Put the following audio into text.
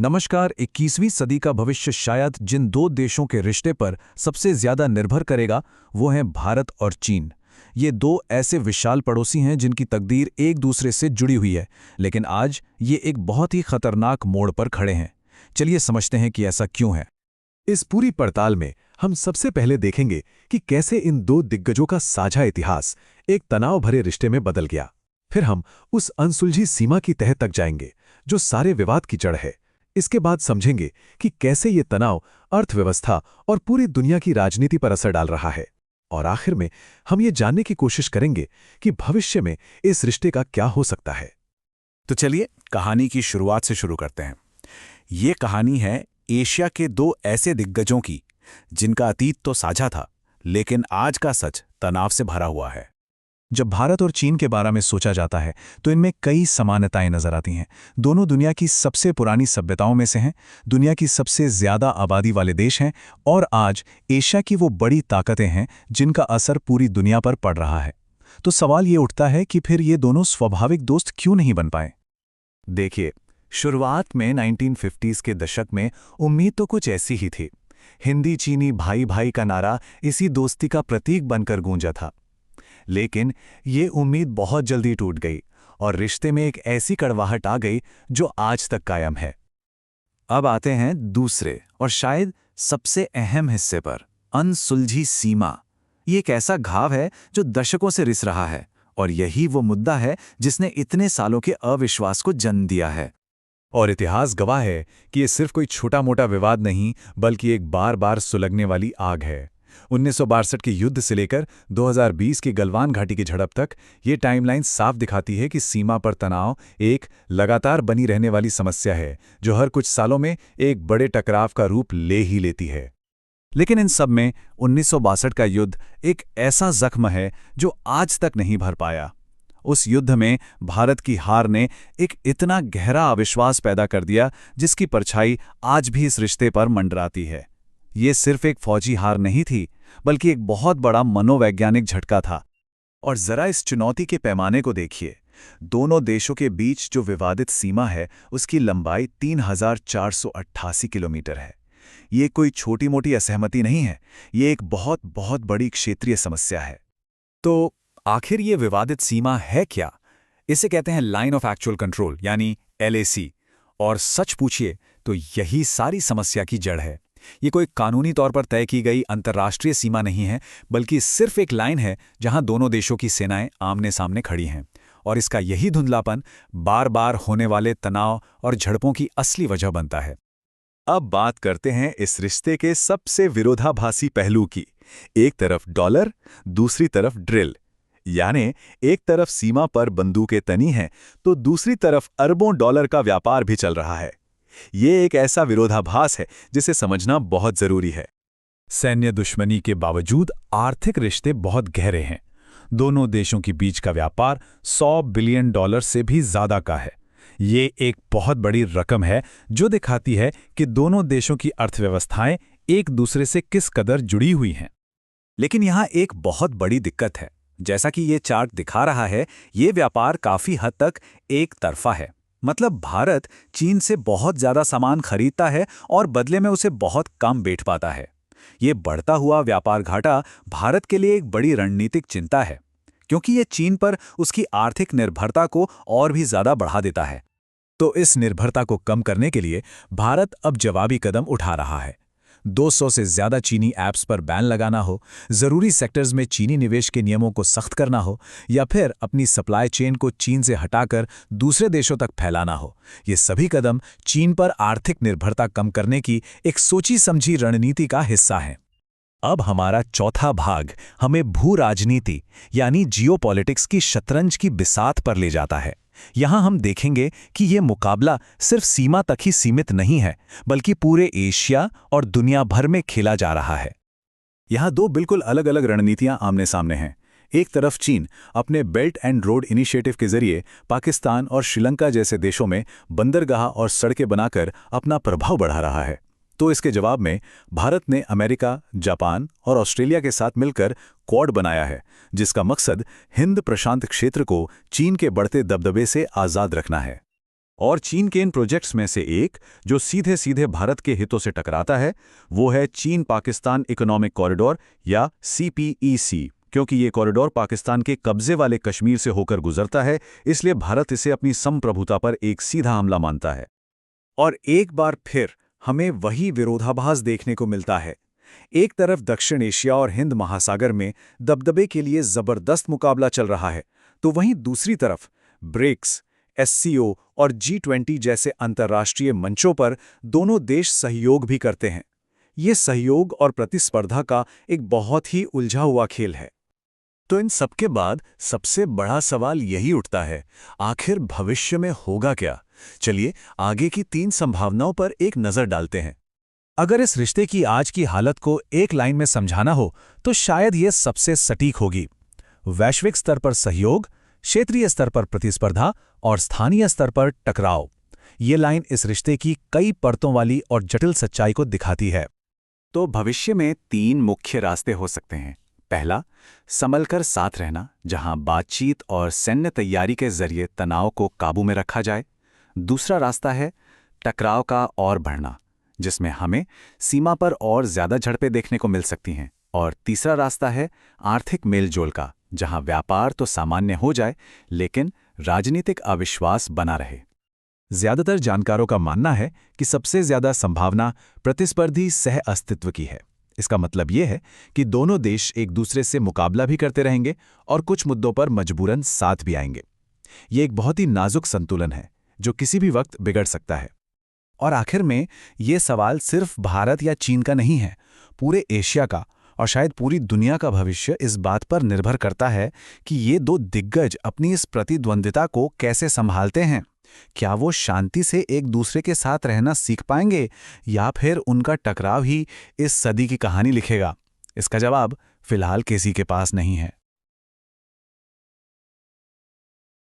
नमस्कार। 21वीं सदी का भविष्य शायद जिन दो देशों के रिश्ते पर सबसे ज्यादा निर्भर करेगा वो हैं भारत और चीन। ये दो ऐसे विशाल पड़ोसी हैं जिनकी तकदीर एक दूसरे से जुड़ी हुई है, लेकिन आज ये एक बहुत ही खतरनाक मोड़ पर खड़े हैं। चलिए समझते हैं कि ऐसा क्यों है। इस पूरी पड़ताल में हम सबसे पहले देखेंगे कि कैसे इन दो दिग्गजों का साझा इतिहास एक तनाव भरे रिश्ते में बदल गया। फिर हम उस अनसुलझी सीमा की तह तक जाएंगे जो सारे विवाद की जड़ है। इसके बाद समझेंगे कि कैसे ये तनाव अर्थव्यवस्था और पूरी दुनिया की राजनीति पर असर डाल रहा है। और आखिर में हम ये जानने की कोशिश करेंगे कि भविष्य में इस रिश्ते का क्या हो सकता है। तो चलिए कहानी की शुरुआत से शुरू करते हैं। ये कहानी है एशिया के दो ऐसे दिग्गजों की जिनका अतीत तो साझा था, लेकिन आज का सच तनाव से भरा हुआ है। जब भारत और चीन के बारे में सोचा जाता है तो इनमें कई समानताएं नजर आती हैं। दोनों दुनिया की सबसे पुरानी सभ्यताओं में से हैं, दुनिया की सबसे ज्यादा आबादी वाले देश हैं और आज एशिया की वो बड़ी ताकतें हैं जिनका असर पूरी दुनिया पर पड़ रहा है। तो सवाल ये उठता है कि फिर ये दोनों स्वाभाविक दोस्त क्यों नहीं बन पाए। देखिए, शुरुआत में 1950s के दशक में उम्मीद तो कुछ ऐसी ही थी। हिंदी चीनी भाई भाई का नारा इसी दोस्ती का प्रतीक बनकर गूंजा था। लेकिन ये उम्मीद बहुत जल्दी टूट गई और रिश्ते में एक ऐसी कड़वाहट आ गई जो आज तक कायम है। अब आते हैं दूसरे और शायद सबसे अहम हिस्से पर, अनसुलझी सीमा। ये एक ऐसा घाव है जो दशकों से रिस रहा है और यही वो मुद्दा है जिसने इतने सालों के अविश्वास को जन्म दिया है। और इतिहास गवाह है कि ये सिर्फ कोई छोटा मोटा विवाद नहीं, बल्कि एक बार बार सुलगने वाली आग है। 1962 के युद्ध से लेकर 2020 की गलवान घाटी की झड़प तक ये टाइमलाइन साफ दिखाती है कि सीमा पर तनाव एक लगातार बनी रहने वाली समस्या है जो हर कुछ सालों में एक बड़े टकराव का रूप ले ही लेती है। लेकिन इन सब में 1962 का युद्ध एक ऐसा जख्म है जो आज तक नहीं भर पाया। उस युद्ध में भारत की हार ने एक इतना गहरा अविश्वास पैदा कर दिया जिसकी परछाई आज भी इस रिश्ते पर मंडराती है। ये सिर्फ एक फौजी हार नहीं थी, बल्कि एक बहुत बड़ा मनोवैज्ञानिक झटका था। और जरा इस चुनौती के पैमाने को देखिए। दोनों देशों के बीच जो विवादित सीमा है उसकी लंबाई 3488 किलोमीटर है। ये कोई छोटी मोटी असहमति नहीं है, ये एक बहुत बहुत बड़ी क्षेत्रीय समस्या है। तो आखिर ये विवादित सीमा है क्या? इसे कहते हैं लाइन ऑफ एक्चुअल कंट्रोल, यानी LAC। और सच पूछिए तो यही सारी समस्या की जड़ है। ये कोई कानूनी तौर पर तय की गई अंतर्राष्ट्रीय सीमा नहीं है, बल्कि सिर्फ एक लाइन है जहां दोनों देशों की सेनाएं आमने सामने खड़ी हैं। और इसका यही धुंधलापन बार बार होने वाले तनाव और झड़पों की असली वजह बनता है। अब बात करते हैं इस रिश्ते के सबसे विरोधाभासी पहलू की। एक तरफ डॉलर, दूसरी तरफ ड्रिल। यानी एक तरफ सीमा पर बंदूकें तनी हैं तो दूसरी तरफ अरबों डॉलर का व्यापार भी चल रहा है। ये एक ऐसा विरोधाभास है जिसे समझना बहुत जरूरी है। सैन्य दुश्मनी के बावजूद आर्थिक रिश्ते बहुत गहरे हैं। दोनों देशों के बीच का व्यापार $100 बिलियन से भी ज्यादा का है। ये एक बहुत बड़ी रकम है जो दिखाती है कि दोनों देशों की अर्थव्यवस्थाएं एक दूसरे से किस कदर जुड़ी हुई हैं। लेकिन यहाँ एक बहुत बड़ी दिक्कत है। जैसा कि ये चार्ट दिखा रहा है, ये व्यापार काफी हद तक एक तरफा है। मतलब भारत चीन से बहुत ज्यादा सामान खरीदता है और बदले में उसे बहुत कम बेच पाता है। ये बढ़ता हुआ व्यापार घाटा भारत के लिए एक बड़ी रणनीतिक चिंता है, क्योंकि ये चीन पर उसकी आर्थिक निर्भरता को और भी ज्यादा बढ़ा देता है। तो इस निर्भरता को कम करने के लिए भारत अब जवाबी कदम उठा रहा है। 200 से ज्यादा चीनी ऐप्स पर बैन लगाना हो, जरूरी सेक्टर्स में चीनी निवेश के नियमों को सख्त करना हो, या फिर अपनी सप्लाई चेन को चीन से हटाकर दूसरे देशों तक फैलाना हो, ये सभी कदम चीन पर आर्थिक निर्भरता कम करने की एक सोची समझी रणनीति का हिस्सा हैं। अब हमारा चौथा भाग हमें भू राजनीति यानी जियोपॉलिटिक्स की शतरंज की बिसात पर ले जाता है। यहां हम देखेंगे कि ये मुकाबला सिर्फ सीमा तक ही सीमित नहीं है, बल्कि पूरे एशिया और दुनिया भर में खेला जा रहा है। यहां दो बिल्कुल अलग अलग रणनीतियां आमने सामने हैं। एक तरफ चीन अपने बेल्ट एंड रोड इनिशिएटिव के जरिए पाकिस्तान और श्रीलंका जैसे देशों में बंदरगाह और सड़कें बनाकर अपना प्रभाव बढ़ा रहा है। तो इसके जवाब में भारत ने अमेरिका, जापान और ऑस्ट्रेलिया के साथ मिलकर क्वाड बनाया है, जिसका मकसद हिंद प्रशांत क्षेत्र को चीन के बढ़ते दबदबे से आज़ाद रखना है। और चीन के इन प्रोजेक्ट्स में से एक जो सीधे सीधे भारत के हितों से टकराता है वो है चीन पाकिस्तान इकोनॉमिक कॉरिडोर या CPEC। क्योंकि ये कॉरिडोर पाकिस्तान के कब्जे वाले कश्मीर से होकर गुजरता है, इसलिए भारत इसे अपनी संप्रभुता पर एक सीधा हमला मानता है। और एक बार फिर हमें वही विरोधाभास देखने को मिलता है। एक तरफ दक्षिण एशिया और हिंद महासागर में दबदबे के लिए जबरदस्त मुकाबला चल रहा है, तो वहीं दूसरी तरफ ब्रिक्स, SCO और G20 जैसे अंतर्राष्ट्रीय मंचों पर दोनों देश सहयोग भी करते हैं। ये सहयोग और प्रतिस्पर्धा का एक बहुत ही उलझा हुआ खेल है। तो इन सबके बाद सबसे बड़ा सवाल यही उठता है, आखिर भविष्य में होगा क्या? चलिए आगे की 3 संभावनाओं पर एक नजर डालते हैं। अगर इस रिश्ते की आज की हालत को एक लाइन में समझाना हो तो शायद ये सबसे सटीक होगी। वैश्विक स्तर पर सहयोग, क्षेत्रीय स्तर पर प्रतिस्पर्धा और स्थानीय स्तर पर टकराव। ये लाइन इस रिश्ते की कई परतों वाली और जटिल सच्चाई को दिखाती है। तो भविष्य में 3 मुख्य रास्ते हो सकते हैं। पहला, संभलकर साथ रहना, जहां बातचीत और सैन्य तैयारी के जरिए तनाव को काबू में रखा जाए। दूसरा रास्ता है टकराव का और बढ़ना, जिसमें हमें सीमा पर और ज्यादा झड़पें देखने को मिल सकती हैं। और तीसरा रास्ता है आर्थिक मेलजोल का, जहां व्यापार तो सामान्य हो जाए लेकिन राजनीतिक अविश्वास बना रहे। ज्यादातर जानकारों का मानना है कि सबसे ज्यादा संभावना प्रतिस्पर्धी सह अस्तित्व की है। इसका मतलब यह है कि दोनों देश एक दूसरे से मुकाबला भी करते रहेंगे और कुछ मुद्दों पर मजबूरन साथ भी आएंगे। ये एक बहुत ही नाजुक संतुलन है जो किसी भी वक्त बिगड़ सकता है। और आखिर में ये सवाल सिर्फ भारत या चीन का नहीं है, पूरे एशिया का और शायद पूरी दुनिया का भविष्य इस बात पर निर्भर करता है कि ये दो दिग्गज अपनी इस प्रतिद्वंद्विता को कैसे संभालते हैं। क्या वो शांति से एक दूसरे के साथ रहना सीख पाएंगे या फिर उनका टकराव ही इस सदी की कहानी लिखेगा? इसका जवाब फिलहाल किसी के पास नहीं है।